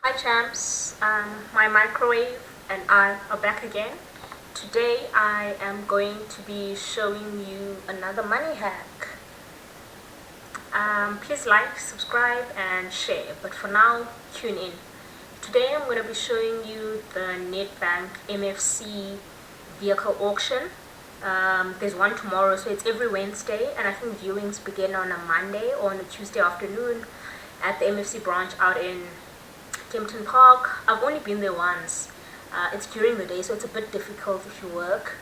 Hi champs, my microwave and I are back again. Today I am going to be showing you another money hack. Please like, subscribe and share, but for now, tune in. Today I'm going to be showing you the Nedbank MFC vehicle auction. There's one tomorrow, so it's every Wednesday, and I think viewings begin on a Monday or on a Tuesday afternoon at the MFC branch out in Kempton Park. I've only been there once. It's during the day, so it's a bit difficult if you work,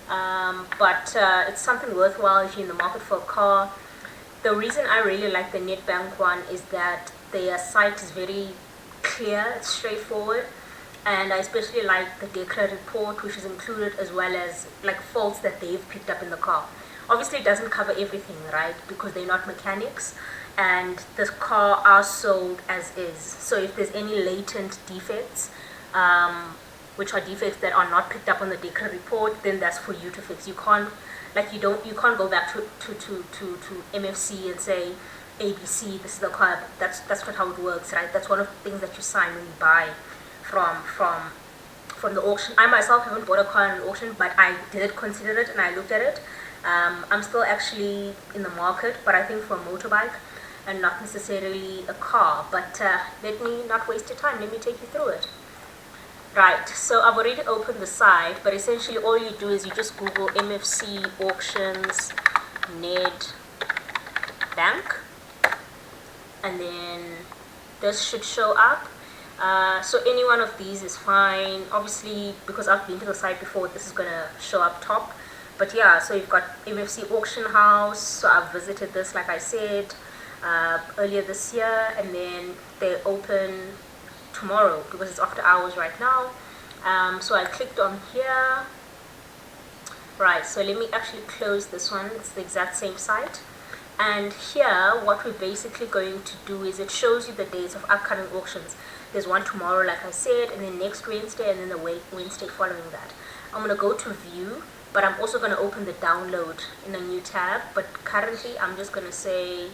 but it's something worthwhile if you're in the market for a car. The reason I really like the Nedbank one is that their site is very clear, it's straightforward, and I especially like the DECRA report, which is included, as well as like faults that they've picked up in the car. Obviously it doesn't cover everything, right, because they're not mechanics, and the car are sold as is. So if there's any latent defects, which are defects that are not picked up on the DECRA report, then that's for you to fix. You can't go back to MFC and say ABC, this is the car. That's not how it works, right? That's one of the things that you sign when you buy from the auction. I myself haven't bought a car in an auction, but I did consider it and I looked at it. I'm still actually in the market, but I think for a motorbike and not necessarily a car. But let me not waste your time, let me take you through it. Right, so I've already opened the site, but essentially all you do is you just Google MFC auctions Ned Bank, and then this should show up. So any one of these is fine. Obviously, because I've been to the site before, this is gonna show up top. But yeah, so you've got MFC auction house. So I've visited this, like I said, earlier this year, and then they open tomorrow because it's after hours right now. So I clicked on here. Right, so let me actually close this one. It's the exact same site. And here, what we're basically going to do is it shows you the dates of upcoming auctions. There's one tomorrow, like I said, and then next Wednesday, and then the Wednesday following that. I'm going to go to view, but I'm also going to open the download in a new tab. But currently, I'm just going to say,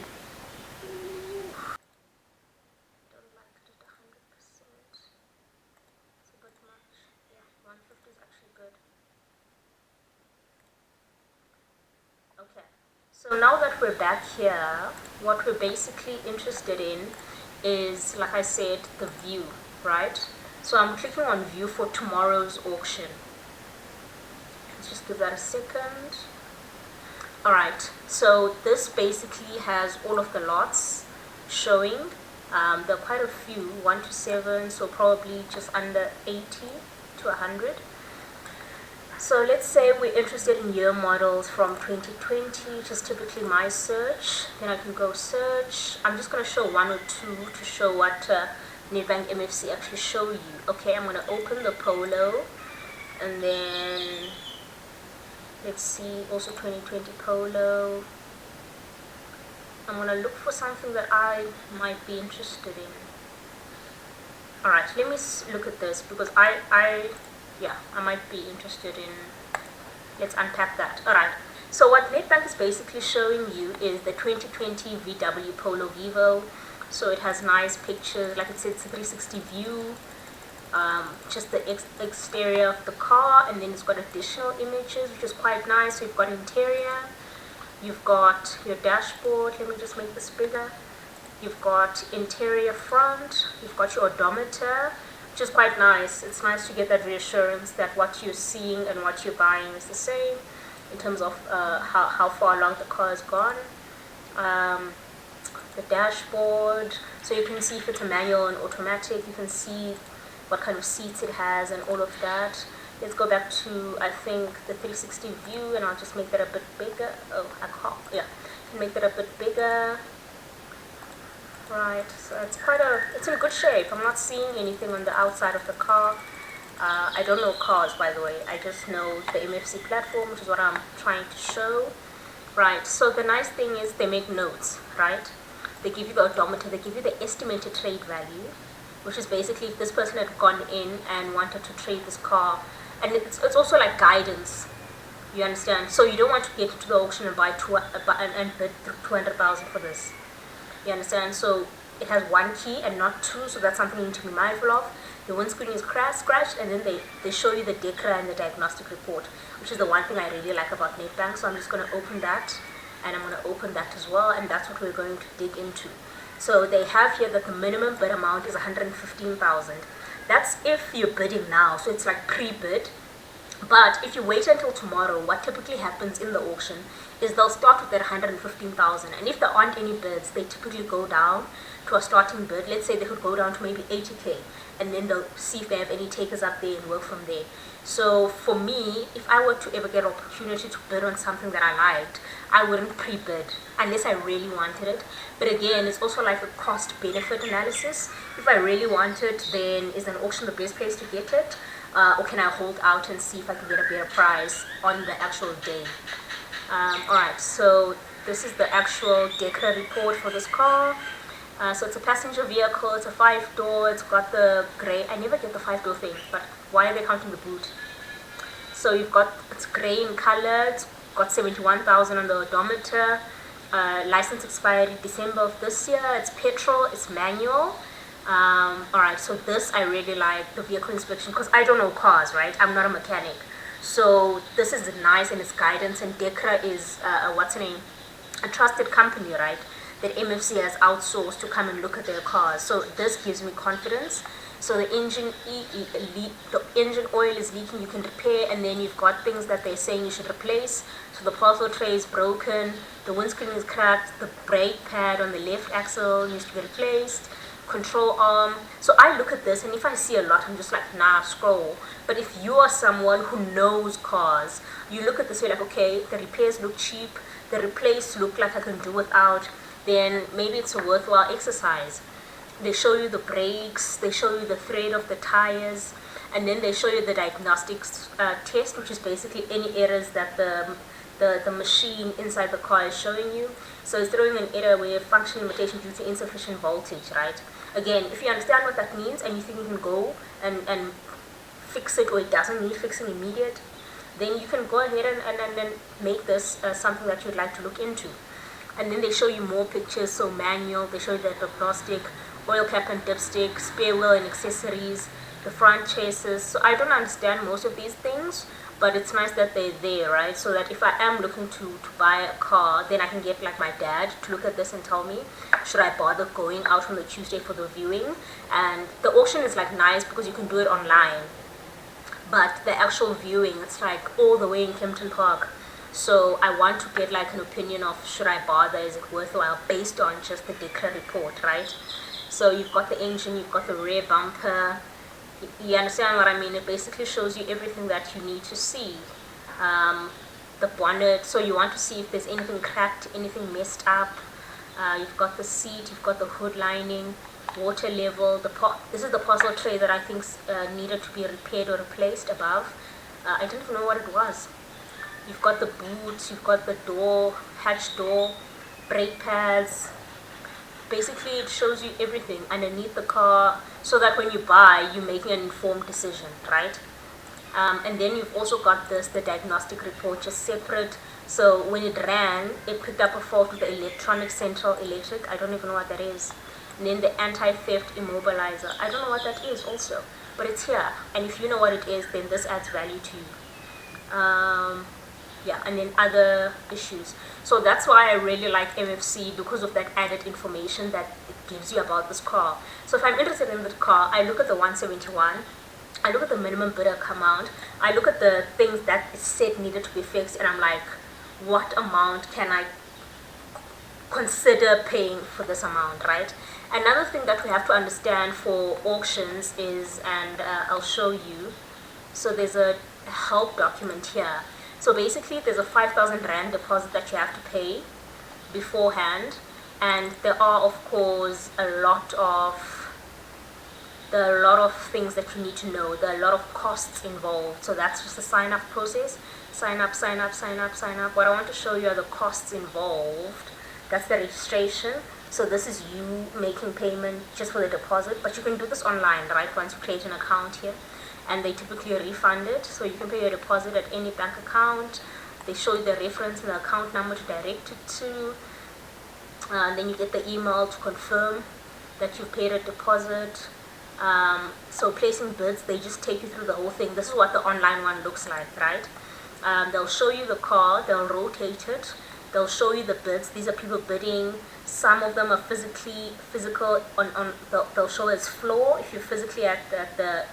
don't like it at 100%. It's a bit much. Yeah, 150 is actually good. Okay. So now that we're back here, what we're basically interested in is, like I said, the view, right? So I'm clicking on view for tomorrow's auction. Let's just give that a second. Alright, so this basically has all of the lots showing. There are quite a few, 1 to 7, so probably just under 80 to 100. So let's say we're interested in year models from 2020, which is typically my search. Then I can go search. I'm just going to show 1 or 2 to show what Nedbank MFC actually show you. Okay, I'm going to open the Polo, and then let's see, also 2020 Polo. I'm going to look for something that I might be interested in. Alright, let me look at this because I might be interested in. Let's unpack that. Alright, so what Nedbank is basically showing you is the 2020 VW Polo Vivo. So it has nice pictures, like it says, it's a 360 view, just the exterior of the car, and then it's got additional images, which is quite nice. So you've got interior, you've got your dashboard. Let me just make this bigger. You've got interior front, you've got your odometer, which is quite nice. It's nice to get that reassurance that what you're seeing and what you're buying is the same in terms of how far along the car has gone. The dashboard, so you can see if it's a manual and automatic. You can see what kind of seats it has and all of that. Let's go back to, I think, the 360 view, and I'll just make that a bit bigger. Oh, I can't. Yeah, I can make that a bit bigger. Right, so it's in good shape. I'm not seeing anything on the outside of the car. I don't know cars, by the way. I just know the MFC platform, which is what I'm trying to show. Right, so the nice thing is they make notes, right? They give you the odometer, they give you the estimated trade value, which is basically if this person had gone in and wanted to trade this car. And it's also like guidance, you understand? So you don't want to get to the auction and bid 200,000 for this. You understand? So it has one key and not two, so that's something you need to be mindful of. The windscreen is scratched, and then they show you the DECRA and the diagnostic report, which is the one thing I really like about Nedbank. So I'm just going to open that, and I'm going to open that as well, and that's what we're going to dig into. So they have here that the minimum bid amount is 115,000. That's if you're bidding now, so it's like pre-bid. But if you wait until tomorrow, what typically happens in the auction is they'll start with that 115,000, and if there aren't any bids, they typically go down to a starting bid. Let's say they could go down to maybe 80k, and then they'll see if they have any takers up there and work from there. So for me, if I were to ever get an opportunity to bid on something that I liked, I wouldn't pre-bid unless I really wanted it. But again, it's also like a cost-benefit analysis. If I really want it, then is an auction the best place to get it? Or can I hold out and see if I can get a better price on the actual day? Alright, so this is the actual DECRA report for this car. So it's a passenger vehicle, it's a 5-door, it's got the grey, I never get the 5-door thing, but why are they counting the boot? So you've got, it's grey in color, it's got 71,000 on the odometer, license expiry December of this year, it's petrol, it's manual. Alright, so this I really like, the vehicle inspection, because I don't know cars, right? I'm not a mechanic. So this is nice, and it's guidance, and DECRA is, a trusted company, right? That MFC has outsourced to come and look at their cars. So this gives me confidence. So the engine oil is leaking, you can repair, and then you've got things that they're saying you should replace. So the parcel tray is broken, the windscreen is cracked, the brake pad on the left axle needs to be replaced, control arm. So I look at this, and if I see a lot, I'm just like, nah, scroll. But if you are someone who knows cars, you look at this, you're like, okay, the repairs look cheap, the replace look like I can do without, then maybe it's a worthwhile exercise. They show you the brakes, they show you the thread of the tires, and then they show you the diagnostics test, which is basically any errors that the machine inside the car is showing you. So it's throwing an error where function limitation due to insufficient voltage, right? Again, if you understand what that means and you think you can go and fix it, or it doesn't need fixing immediate, then you can go ahead and make this something that you'd like to look into. And then they show you more pictures, so manual, they show you the diagnostic, oil cap and dipstick, spare wheel and accessories, the front chassis. So I don't understand most of these things, but it's nice that they're there, right? So that if I am looking to buy a car, then I can get like my dad to look at this and tell me, should I bother going out on the Tuesday for the viewing? And the auction is like nice because you can do it online, but the actual viewing, it's like all the way in Kempton Park. So I want to get like an opinion of, should I bother, is it worthwhile, based on just the DECRA report, right? So you've got the engine, you've got the rear bumper, you understand what I mean? It basically shows you everything that you need to see. The bonnet, so you want to see if there's anything cracked, anything messed up. You've got the seat, you've got the hood lining, water level, this is the parcel tray that I think needed to be repaired or replaced above. I don't even know what it was. You've got the boots, you've got the door, hatch door, brake pads. Basically, it shows you everything underneath the car, so that when you buy, you're making an informed decision, right? And then you've also got the diagnostic report, just separate. So when it ran, it picked up a fault with the electronic central electric. I don't even know what that is. And then the anti-theft immobilizer. I don't know what that is also, but it's here. And if you know what it is, then this adds value to you. Yeah, and then other issues. So that's why I really like MFC, because of that added information that it gives you about this car. So if I'm interested in the car, I look at the 171, I look at the minimum bidder amount, I look at the things that it said needed to be fixed, and I'm like, what amount can I consider paying for this amount, right? Another thing that we have to understand for auctions is, and I'll show you, so there's a help document here. So basically, there's a 5,000 Rand deposit that you have to pay beforehand, and there are, of course, a lot of things that you need to know. There are a lot of costs involved. So that's just the sign-up process. Sign up, sign up, sign up, sign up. What I want to show you are the costs involved. That's the registration. So this is you making payment just for the deposit, but you can do this online, right? Once you create an account here. And they typically refund it, so you can pay your deposit at any bank account. They show you the reference and the account number to direct it to, and then you get the email to confirm. that you paid a deposit. So placing bids, they just take you through the whole thing. This is what the online one looks like, right? They'll show you the car, they'll rotate it, they'll show you the bids. These are people bidding. Some of them are physical they'll show as floor if you're physically at the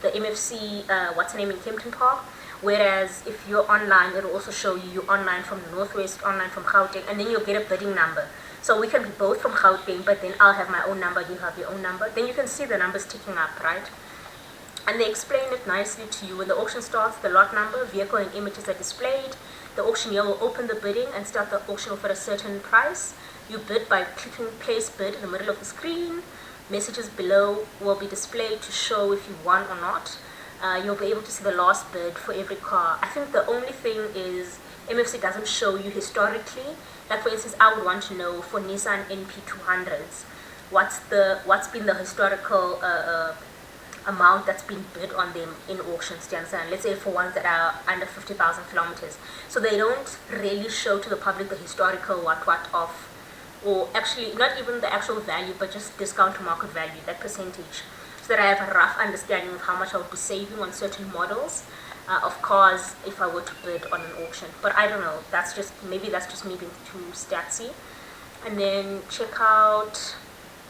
MFC, what's her name, in Kempton Park. Whereas if you're online, it'll also show you online from the Northwest, online from Gauteng, and then you'll get a bidding number. So we can be both from Gauteng, but then I'll have my own number, you have your own number. Then you can see the numbers ticking up, right? And they explain it nicely to you. When the auction starts, the lot number, vehicle, and images are displayed. The auctioneer will open the bidding and start the auction off at a certain price. You bid by clicking place bid in the middle of the screen. Messages below will be displayed to show if you won or not. You'll be able to see the last bid for every car. I think the only thing is MFC doesn't show you historically. Like for instance, I would want to know for Nissan NP200s, what's been the historical amount that's been bid on them in auctions, do you understand? Let's say for ones that are under 50,000 kilometers. So they don't really show to the public the historical what of, or actually not even the actual value, but just discount to market value, that percentage. So that I have a rough understanding of how much I would be saving on certain models of cars if I were to bid on an auction. But I don't know, maybe that's just me being too statsy. And then check out,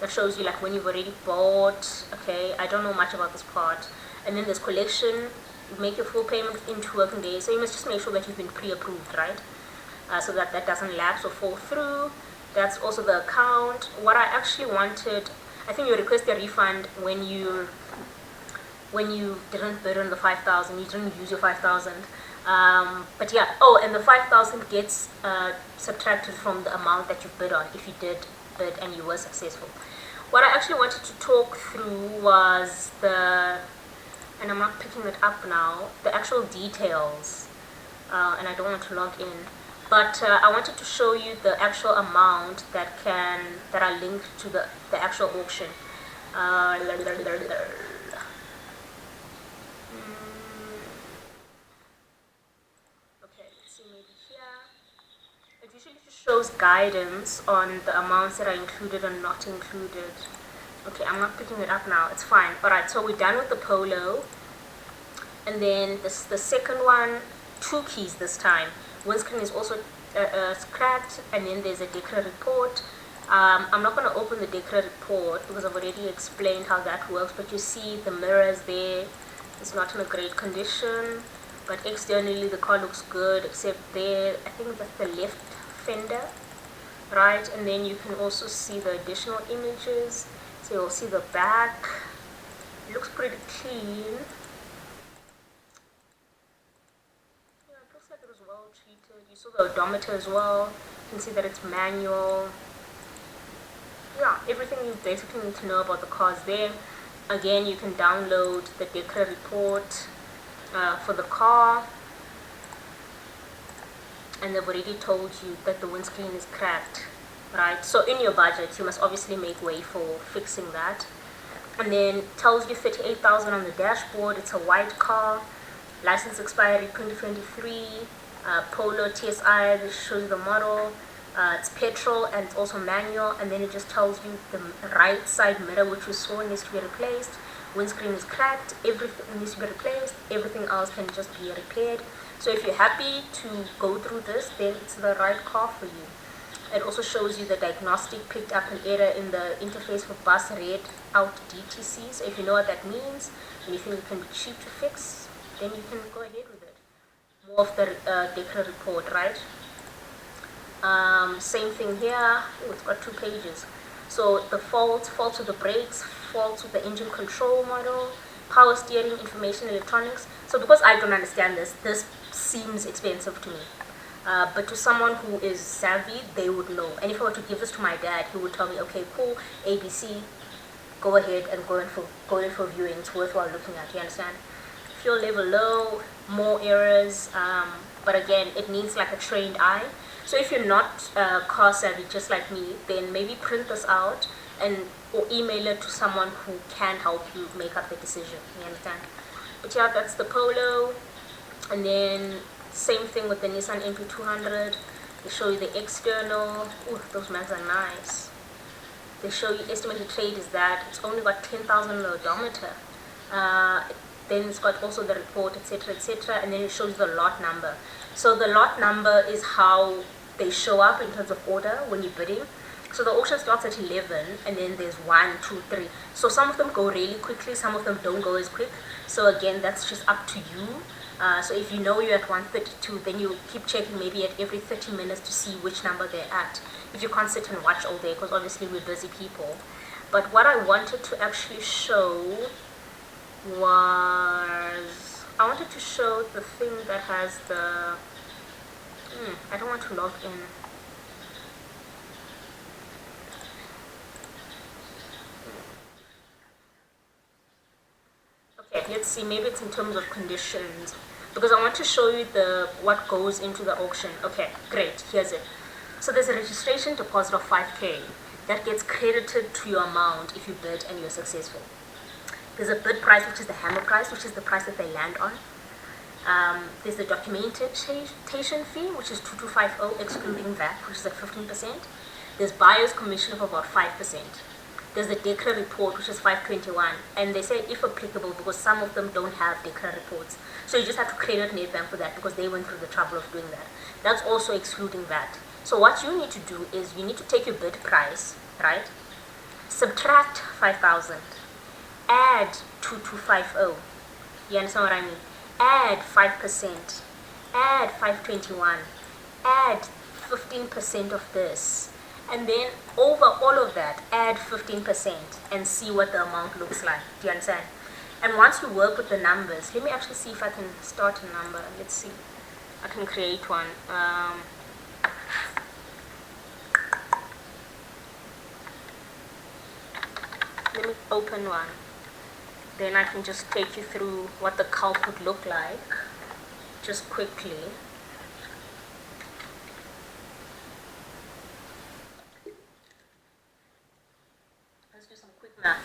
that shows you like when you've already bought. Okay, I don't know much about this part. And then there's collection, you make your full payment in 2 working days. So you must just make sure that you've been pre-approved, right? So that doesn't lapse or fall through. That's also the account. What I actually wanted, I think you request a refund when you didn't bid on the 5,000, you didn't use your 5,000. But yeah, and the 5,000 gets subtracted from the amount that you bid on if you did bid and you were successful. What I actually wanted to talk through was and I'm not picking it up now, the actual details, and I don't want to log in. But I wanted to show you the actual amount that are linked to the actual auction. Okay, let's see, maybe here. It usually just shows guidance on the amounts that are included and not included. Okay, I'm not picking it up now, it's fine. Alright, so we're done with the Polo. And then the second one, 2 keys this time. Windscreen is also cracked, and then there's a DECRA report. I'm not going to open the DECRA report because I've already explained how that works, but you see the mirrors there, it's not in a great condition, but externally the car looks good, except there, I think that's the left fender, right? And then you can also see the additional images, so you'll see the back, it looks pretty clean. Like it was well treated. You saw the odometer as well. You can see that it's manual. Yeah, everything you basically need to know about the car is there. Again, you can download the DECRA report for the car, and they've already told you that the windscreen is cracked, right? So in your budget, you must obviously make way for fixing that. And then tells you 38,000 on the dashboard. It's a white car. License expiry 2023, Polo TSI, this shows you the model, it's petrol and it's also manual, and then it just tells you the right side mirror, which you saw, needs to be replaced, windscreen is cracked, everything needs to be replaced, everything else can just be repaired. So if you're happy to go through this, then it's the right car for you. It also shows you the diagnostic picked up an error in the interface for bus read out DTC, so if you know what that means, and you think it can be cheap to fix, then you can go ahead with it. More of the DECRA report, right? Same thing here. Oh, it's got 2 pages. So the faults with the brakes, faults with the engine control model, power steering, information electronics. So because I don't understand this seems expensive to me. But to someone who is savvy, they would know. And if I were to give this to my dad, he would tell me, okay, cool, ABC, go ahead and go in for viewing. It's worthwhile looking at, you understand? Fuel level low, more errors, but again, it needs like a trained eye. So if you're not car savvy just like me, then maybe print this out or email it to someone who can help you make up the decision, you understand? But yeah, that's the Polo. And then same thing with the Nissan NP200. They show you the external. Ooh, those mags are nice. they show you estimated trade is that it's only got 10,000 on the odometer. Then it's got also the report, etc., etc., and then it shows the lot number. So the lot number is how they show up in terms of order when you're bidding. So the auction starts at 11, and then there's 1, 2, 3. So some of them go really quickly, some of them don't go as quick. So again, that's just up to you. So if you know you're at 132, then you keep checking maybe at every 30 minutes to see which number they're at. If you can't sit and watch all day, because obviously we're busy people. But what I wanted to actually show was, I wanted to show the thing that has the, I don't want to log in. Okay, let's see, maybe it's in terms of conditions, because I want to show you what goes into the auction. Okay, great, here's it. So there's a registration deposit of 5K that gets credited to your amount if you bid and you're successful. There's a bid price, which is the hammer price, which is the price that they land on. There's the documentation fee, which is 2250 excluding VAT, which is at 15%. There's buyer's commission of about 5%. There's the DECRA report, which is 521, and they say if applicable because some of them don't have DECRA reports. So you just have to credit Nedbank for that because they went through the trouble of doing that. That's also excluding VAT. So what you need to do is you need to take your bid price, right? Subtract 5,000, add 2250. You understand what I mean? Add 5%, add 521, add 15% of this, and then over all of that, add 15% and see what the amount looks like. Do you understand? And once you work with the numbers, let me actually see if I can start a number. Let's see. I can create one. Let me open one. Then I can just take you through what the calc would look like, just quickly. Let's do some quick math.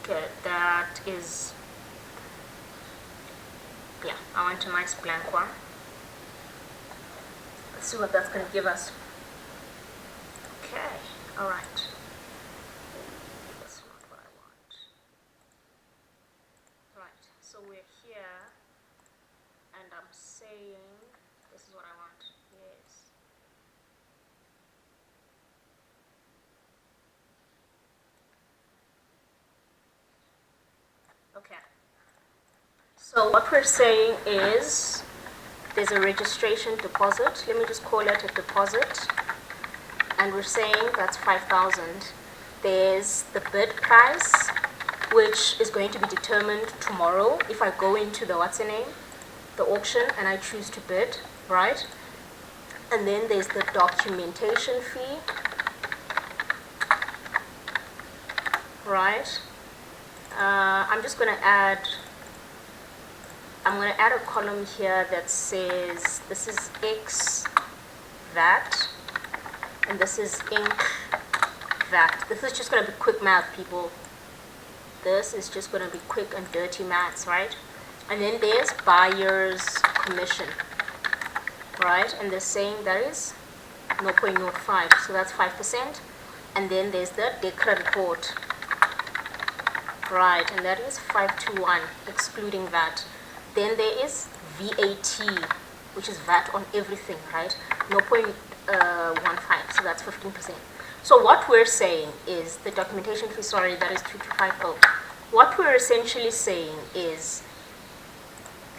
Okay, that is, yeah, I want a nice blank one. Let's see what that's going to give us. Okay, alright. That's not what I want. Right, so we're here, and I'm saying, this is what I want. Yes. Okay. So what we're saying is, there's a registration deposit. Let me just call it a deposit. And we're saying that's 5,000. There's the bid price, which is going to be determined tomorrow if I go into the the auction, and I choose to bid, right? And then there's the documentation fee, right? I'm just going to add a column here that says this is X VAT, and this is Inc. VAT. This is just going to be quick math, people. This is just going to be quick and dirty maths, right? And then there's buyer's commission, right? And they're saying that is 0.05, so that's 5%. And then there's the DECRA report, right? And that is 521, excluding VAT. Then there is VAT, which is VAT on everything, right? 0.15, so that's 15%. So what we're saying is the documentation fee, sorry, that is 2250. What we're essentially saying is,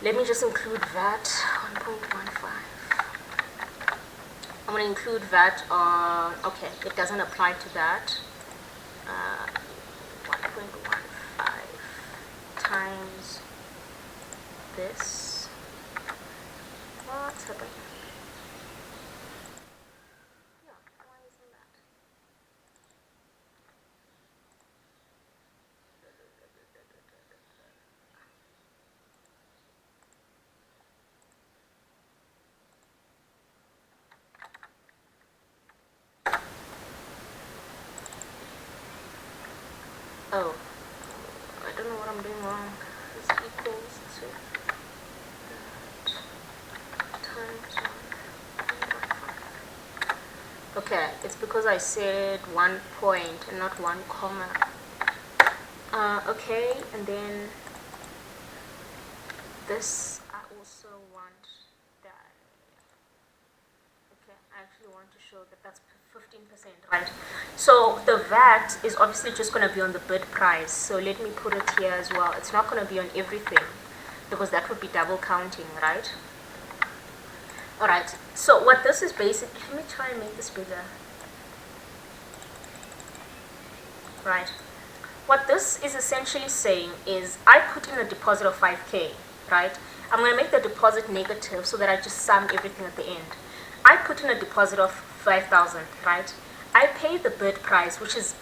let me just include VAT 1.15. I'm going to include VAT on, okay, it doesn't apply to that. 1.15 times this. What's happening? Yeah, why isn't that? Oh, I don't know what I'm doing wrong. This equals to that times 1.15. Okay, it's because I said 1 point and not 1 comma. Okay, and then this I also want that. Okay, I actually want to show that that's 15%, right? So the VAT is obviously just going to be on the bid price. So let me put it here as well. It's not going to be on everything because that would be double counting, right? Alright, so what this is basically, let me try and make this bigger. Right. What this is essentially saying is I put in a deposit of 5k, right? I'm going to make the deposit negative so that I just sum everything at the end. I put in a deposit of 5,000, right? I pay the bid price, which is,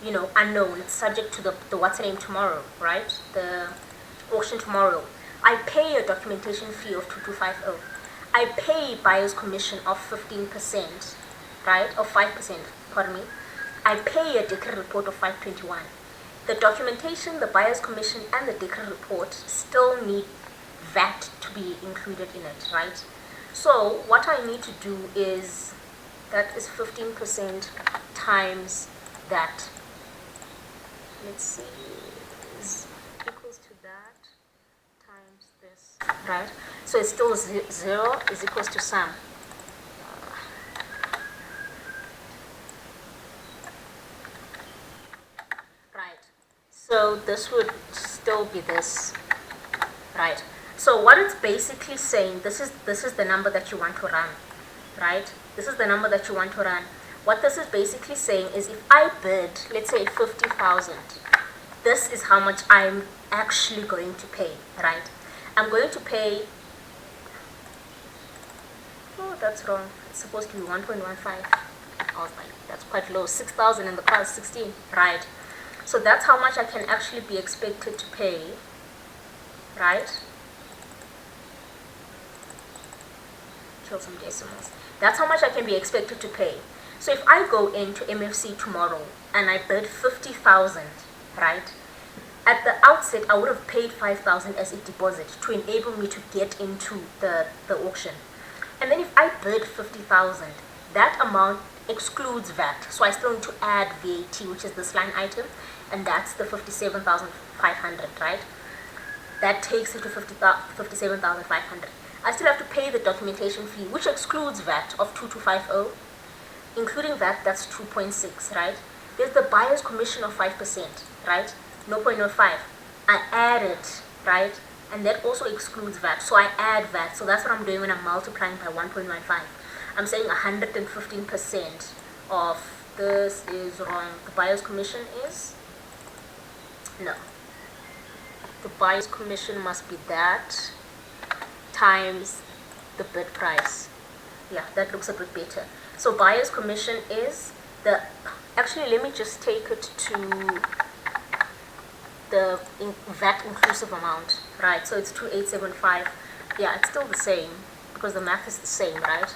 you know, unknown. It's subject to the what's the name tomorrow, right? The auction tomorrow. I pay a documentation fee of 2250. I pay buyer's commission of 15%, right? Of 5%, pardon me. I pay a decree report of 521. The documentation, the buyer's commission, and the decree report still need VAT to be included in it, right? So what I need to do is, that is 15% times that. Let's see, is equals to that times this, right? So it's still 0 is equals to sum. Right. So this would still be this, right? So what it's basically saying, this is the number that you want to run, right? This is the number that you want to run. What this is basically saying is if I bid, let's say 50,000, this is how much I'm actually going to pay, right? I'm going to pay, oh, that's wrong. It's supposed to be 1.15. I was like, that's quite low. 6,000 and the cost 16, right? So that's how much I can actually be expected to pay, right? Kill some decimals. That's how much I can be expected to pay. So if I go into MFC tomorrow and I bid 50,000, right? At the outset, I would have paid 5,000 as a deposit to enable me to get into the auction. And then if I bid 50,000, that amount excludes VAT. So I still need to add VAT, which is this line item, and that's the 57,500, right? That takes it to 57,500. I still have to pay the documentation fee, which excludes VAT of 2250. Including VAT, that's 2.6, right? There's the buyer's commission of 5%, right? 0.05. I add it, right? And that also excludes VAT. So I add VAT. So that's what I'm doing when I'm multiplying by 1.15. I'm saying 115% of this is wrong. The buyer's commission is? No. The buyer's commission must be that times the bid price. Yeah, that looks a bit better. So buyer's commission is the, actually let me just take it to the VAT inclusive amount, right? So it's 2875. Yeah, it's still the same because the math is the same, right?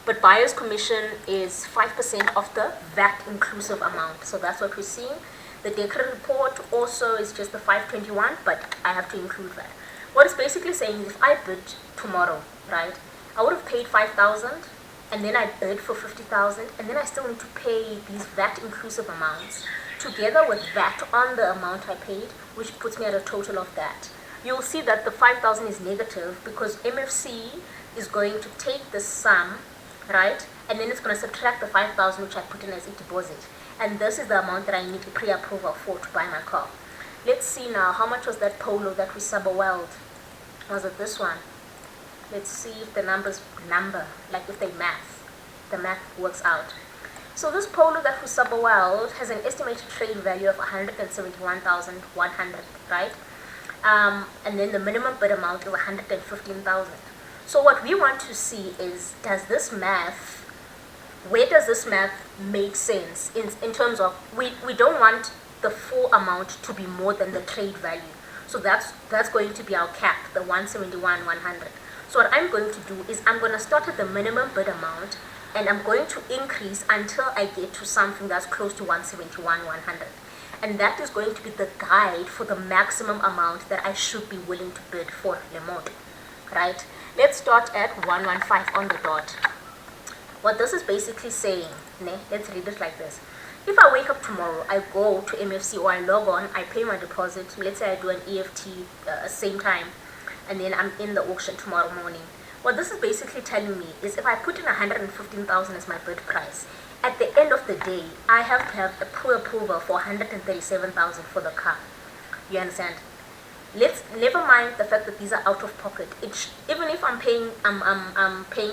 But buyer's commission is 5% of the VAT inclusive amount. So that's what we're seeing. The decree report also is just the 521, but I have to include that. What it's basically saying is if I bid tomorrow, right, I would have paid 5,000 and then I bid for 50,000 and then I still need to pay these VAT inclusive amounts together with VAT on the amount I paid, which puts me at a total of that. You'll see that the 5,000 is negative because MFC is going to take the sum, right, and then it's going to subtract the 5,000 which I put in as a deposit. And this is the amount that I need pre-approval for to buy my car. Let's see now, how much was that Polo that we sub-weld? Was it this one? Let's see if the like if they math, the math works out. So this Polo that we sub-weld has an estimated trade value of 171,100, right? And then the minimum bid amount is 115,000. So what we want to see is, where does this math make sense in terms of, we don't want the full amount to be more than the trade value. So that's going to be our cap, the 171,100. So what I'm going to do is I'm going to start at the minimum bid amount and I'm going to increase until I get to something that's close to 171,100. And that is going to be the guide for the maximum amount that I should be willing to bid for Le Mans, right? Let's start at 115 on the dot. What this is basically saying, let's read it like this. If I wake up tomorrow, I go to MFC or I log on, I pay my deposit, let's say I do an EFT same time, and then I'm in the auction tomorrow morning. What this is basically telling me is if I put in 115,000 as my bid price, at the end of the day, I have to have a pre-approval for 137,000 for the car. You understand? Let's never mind the fact that these are out of pocket. Even if I'm paying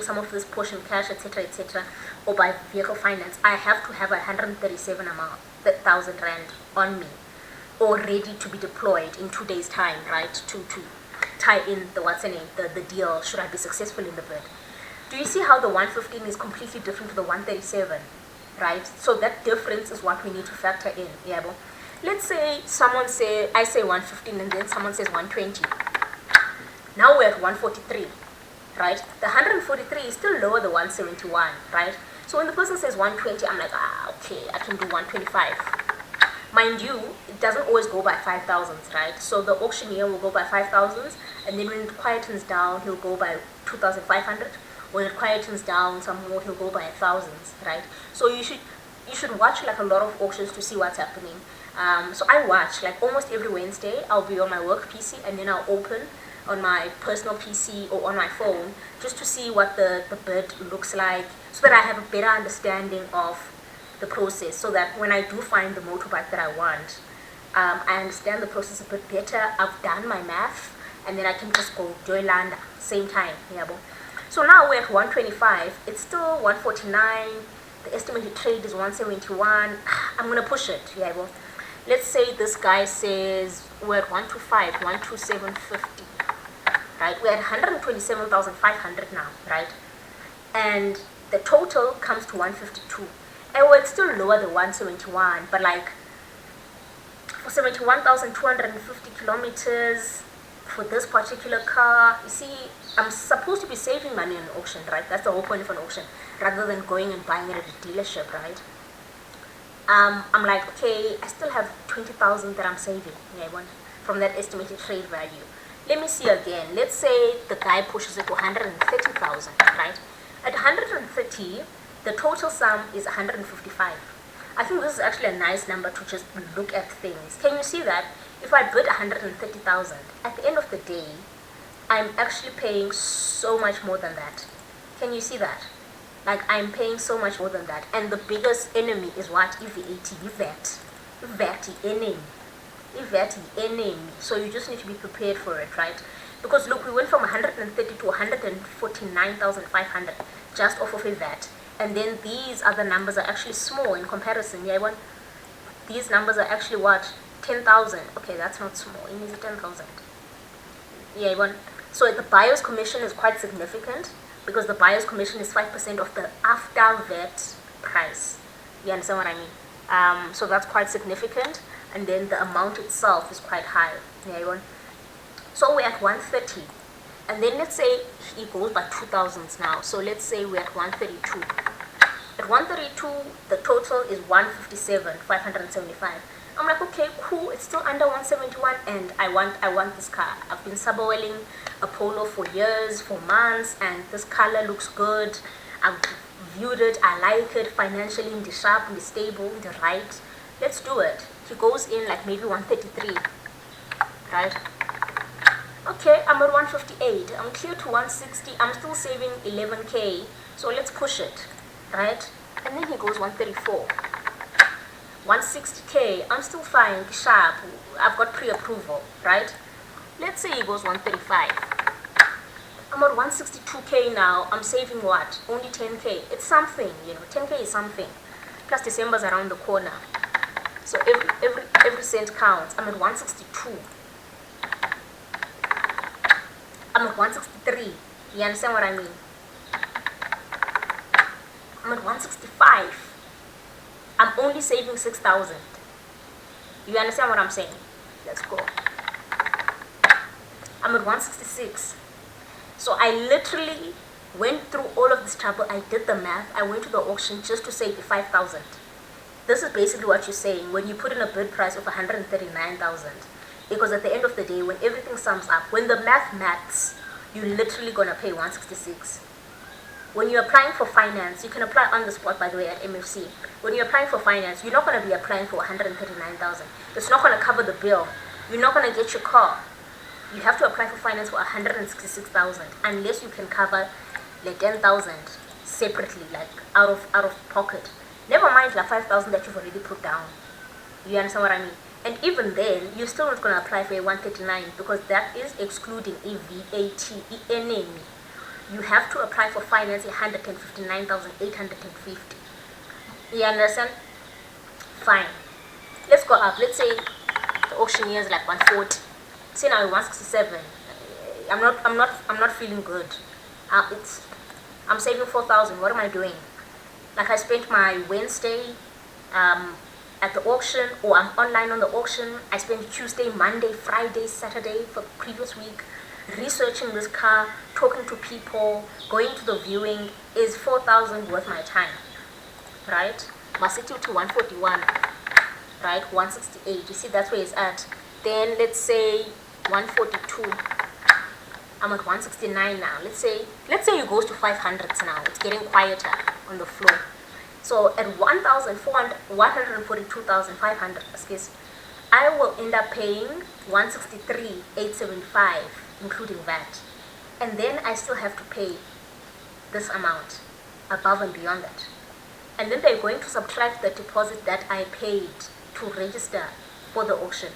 some of this portion cash, etc., or by vehicle finance, I have to have 137,000 rand on me, or ready to be deployed in 2 days' time, right? To tie in the deal. Should I be successful in the bid? Do you see how the 115 is completely different to the 137, right? So that difference is what we need to factor in. Yeah, but let's say I say 115 and then someone says 120. Now we're at 143, right? The 143 is still lower than 171, right? So when the person says 120, I'm like, okay, I can do 125. Mind you, it doesn't always go by 5,000s, right? So the auctioneer will go by 5,000s, and then when it quietens down, he'll go by 2,500. When it quietens down some more, he'll go by 1,000s, right? So you should watch like a lot of auctions to see what's happening. So I watch like almost every Wednesday. I'll be on my work PC and then I'll open on my personal PC or on my phone just to see what the bid looks like, so that I have a better understanding of the process, so that when I do find the motorbike that I want, I understand the process a bit better. I've done my math, and then I can just go do land same time. Yeah, so now we're at 125. It's still 149. The estimated trade is 171. I'm gonna push it. Yeah, let's say this guy says we're at 125, 127.50. Right, we're at 127,500 now, right? And the total comes to 152. And it's still lower than 171, but like for 71,250 kilometers for this particular car, you see, I'm supposed to be saving money on auction, right? That's the whole point of an auction, rather than going and buying it at a dealership, right? I'm like, okay, I still have 20,000 that I'm saving, yeah, from that estimated trade value. Let me see again. Let's say the guy pushes it to 130,000, right? At 130, the total sum is 155. I think this is actually a nice number to just look at things. Can you see that? If I bid 130,000, at the end of the day, I'm actually paying so much more than that. Can you see that? Like, I'm paying so much more than that. And the biggest enemy is what? VAT. VAT enemy. So you just need to be prepared for it, right? Because look, we went from 130 to 149,500 just off of a VAT. And then these other numbers are actually small in comparison. Yeah, these numbers are actually what? 10,000. Okay, that's not small. It means 10,000. Yeah, so the buyer's commission is quite significant, because the buyer's commission is 5% of the after VAT price. You understand what I mean? So that's quite significant. And then the amount itself is quite high. Yeah, so we're at 130. And then let's say he goes by 2,000s now. So let's say we're at 132. At 132, the total is 157,575. I'm like, okay, cool. It's still under 171, and I want this car. I've been subwelling a Polo for years, for months, and this color looks good. I've viewed it. I like it financially, in the sharp, in the stable, in the right. Let's do it. He goes in like maybe 133, right? Okay, I'm at 158. I'm clear to 160. I'm still saving 11K. So let's push it, right? And then he goes 134. 160K. I'm still fine, sharp. I've got pre-approval, right? Let's say he goes 135. I'm at 162K now. I'm saving what? Only 10K. It's something, 10K is something. Plus December's around the corner. So every cent counts. I'm at 162. I'm at 163. You understand what I mean? I'm at 165. I'm only saving 6,000. You understand what I'm saying? Let's go. I'm at 166. So I literally went through all of this trouble. I did the math. I went to the auction just to save 5,000. This is basically what you're saying when you put in a bid price of 139,000. Because at the end of the day, when everything sums up, when the math maths, you're literally gonna pay 166. when you're applying for finance, you can apply on the spot, by the way, at MFC. When you're applying for finance, you're not going to be applying for 139,000. It's not going to cover the bill. You're not going to get your car. You have to apply for finance for 166,000 unless you can cover like 10,000 separately, like out of pocket. Never mind like 5,000 that you've already put down. You understand what I mean? And even then, you're still not going to apply for a 139 because that is excluding a VAT, ENA. You have to apply for finance 159,850. You understand? Fine. Let's go up. Let's say the auctioneer is like 140. Say now 167. I'm not feeling good. I'm saving 4,000. What am I doing? Like I spent my Wednesday at the auction, or I'm online on the auction. I spent Tuesday, Monday, Friday, Saturday for the previous week researching this car, talking to people, going to the viewing. Is 4,000 worth my time? Right? Must it to 141, right? 168. You see, that's where it's at. Then let's say 142. I'm at 169 now. Let's say it goes to 500s now. It's getting quieter on the floor. So at 142,500, excuse, I will end up paying 163,875, including VAT. And then I still have to pay this amount above and beyond that. And then they're going to subtract the deposit that I paid to register for the auction.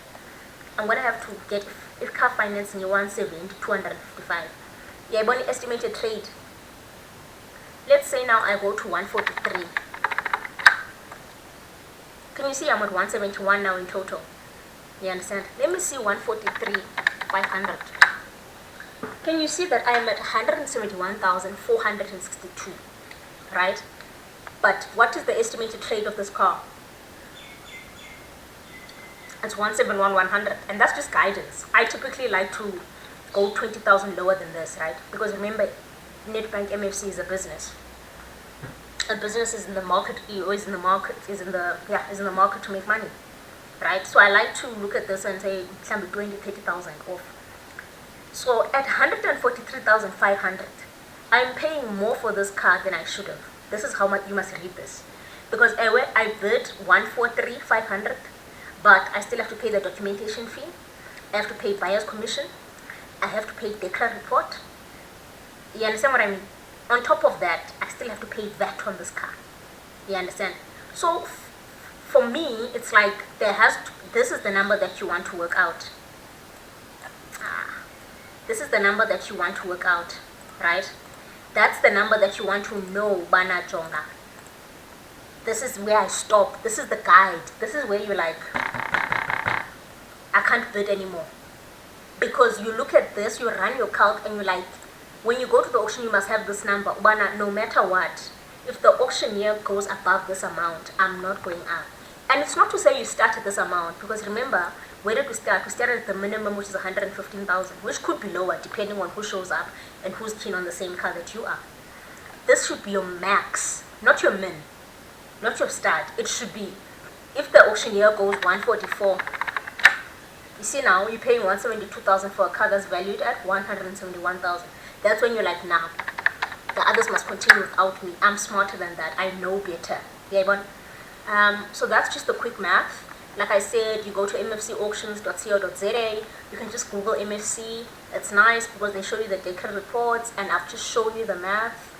I'm going to have to get, if car financing you 170, 255. Yeah, only estimated trade. Let's say now I go to 143. Can you see I'm at 171 now in total? You understand? Let me see 143,500. Can you see that I am at 171,462, right? But what is the estimated trade of this car? It's 171,100, and that's just guidance. I typically like to go 20,000 lower than this, right? Because remember, Nedbank MFC is a business. A business is in the market, is in the market to make money, right? So I like to look at this and say, can be 30,000 off. So at 143,500, I'm paying more for this car than I should have. This is how much you must read this, because I bid 143,500, but I still have to pay the documentation fee. I have to pay buyer's commission. I have to pay declare report. You understand what I mean? On top of that, I still have to pay VAT on this car. You understand? So for me, it's like this is the number that you want to work out. This is the number that you want to work out, right? That's the number that you want to know, Bana Jonga. This is where I stop. This is the guide. This is where you're like, I can't bid anymore. Because you look at this, you run your calc, and you're like, when you go to the auction, you must have this number. Bana, no matter what, if the auctioneer goes above this amount, I'm not going up. And it's not to say you start at this amount, because remember, where did we start? We started at the minimum, which is 115,000, which could be lower depending on who shows up and who's keen on the same car that you are. This should be your max, not your min, not your start. It should be, if the auctioneer goes 144, you see now you're paying 172,000 for a car that's valued at 171,000. That's when you're like, nah, the others must continue without me. I'm smarter than that. I know better. Yeah, but so that's just the quick math. Like I said, you go to mfcauctions.co.za. You can just Google MFC. It's nice because they show you the declare reports, and I've just shown you the math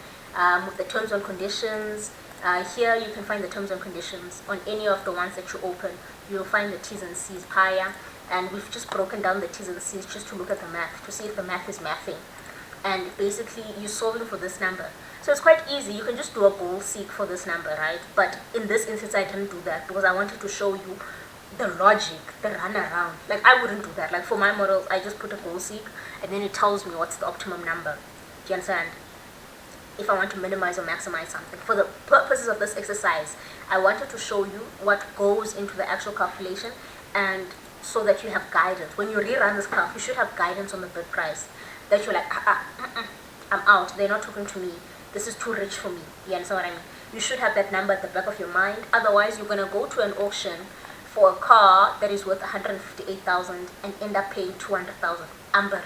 with the terms and conditions. Here you can find the terms and conditions on any of the ones that you open. You'll find the T's and C's higher, and we've just broken down the T's and C's just to look at the math, to see if the math is mathing. And basically you're solving for this number. So it's quite easy. You can just do a goal seek for this number, right? But in this instance, I didn't do that because I wanted to show you the logic, the run around. Like I wouldn't do that. Like for my models, I just put a goal seek and then it tells me what's the optimum number. Do you understand? If I want to minimize or maximize something. For the purposes of this exercise, I wanted to show you what goes into the actual calculation, and so that you have guidance. When you rerun this calc, you should have guidance on the bid price. That you're like, I'm out. They're not talking to me. This is too rich for me. You understand what I mean? You should have that number at the back of your mind. Otherwise, you're going to go to an auction for a car that is worth 158,000 and end up paying 200,000. Amber.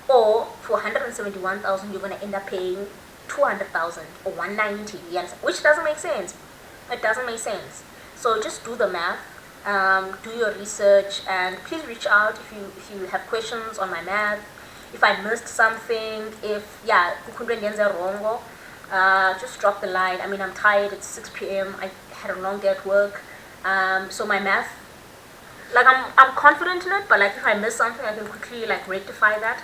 Or for 171,000, you're going to end up paying 200,000 or 190, yes, which doesn't make sense. It doesn't make sense. So just do the math, do your research, and please reach out if you have questions on my math, if I missed something, if yeah, wrong, just drop the line. I mean, I'm tired. It's 6 p.m. I had a long day at work, so my math, like I'm confident in it, but like if I miss something, I can quickly like rectify that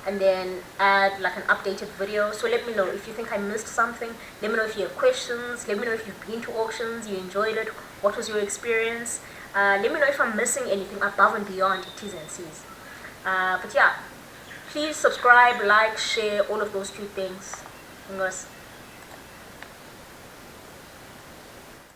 and then add like an updated video. So let me know if you think I missed something. Let me know if you have questions. Let me know if you've been to auctions, you enjoyed it, what was your experience. Let me know if I'm missing anything above and beyond T's and C's. But yeah, please subscribe, like, share, all of those 2 things.